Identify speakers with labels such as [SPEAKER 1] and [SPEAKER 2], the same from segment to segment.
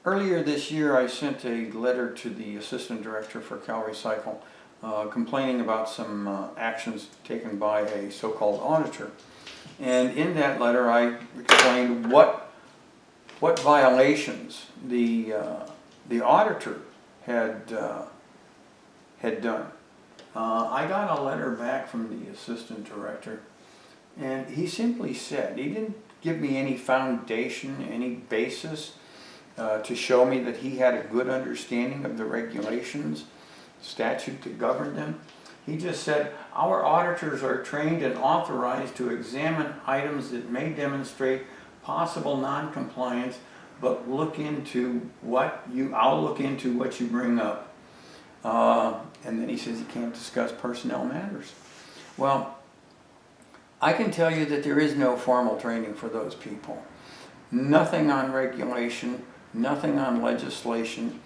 [SPEAKER 1] Earlier this year, I sent a letter to the assistant director for CalRecycle complaining about some actions taken by a so-called auditor. And in that letter, I explained what violations the auditor had done. I got a letter back from the assistant director, and he simply said, he didn't give me any foundation, any basis to show me that he had a good understanding of the regulations, statute that governed them. He just said, our auditors are trained and authorized to examine items that may demonstrate possible non-compliance, but I'll look into what you bring up. And then he says he can't discuss personnel matters. Well, I can tell you that there is no formal training for those people. Nothing on regulation, nothing on legislation,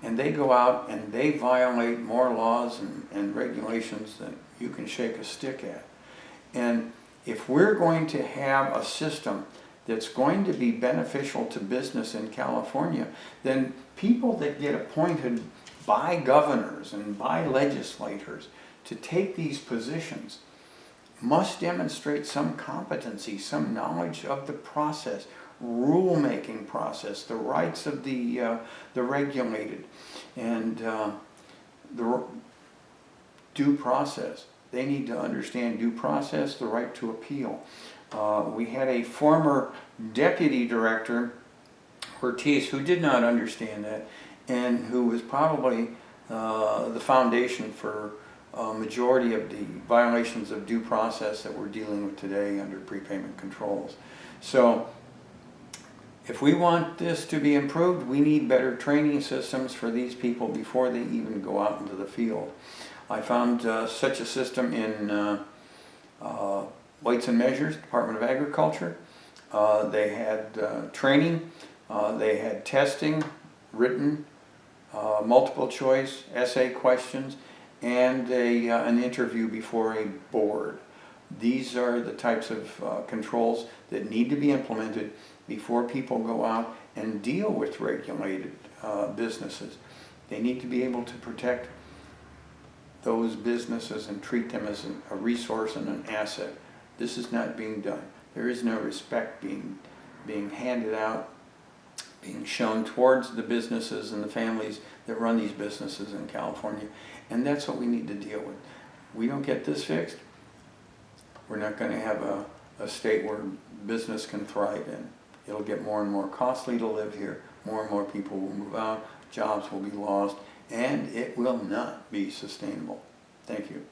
[SPEAKER 1] and they go out and they violate more laws and regulations than you can shake a stick at. And if we're going to have a system that's going to be beneficial to business in California, then people that get appointed by governors and by legislators to take these positions must demonstrate some competency, some knowledge of the process, rule-making process, the rights of the regulated, and the due process. They need to understand due process, the right to appeal. We had a former deputy director, Ortiz, who did not understand that, and who was probably the foundation for a majority of the violations of due process that we're dealing with today under prepayment controls. So if we want this to be improved, we need better training systems for these people before they even go out into the field. I found such a system in Weights and Measures, Department of Agriculture. They had training, they had testing, written, multiple choice, essay questions, and an interview before a board. These are the types of controls that need to be implemented before people go out and deal with regulated businesses. They need to be able to protect those businesses and treat them as a resource and an asset. This is not being done. There is no respect being handed out, being shown towards the businesses and the families that run these businesses in California. And that's what we need to deal with. We don't get this fixed, we're not going to have a state where business can thrive in. It'll get more and more costly to live here. More and more people will move out, jobs will be lost, and it will not be sustainable. Thank you.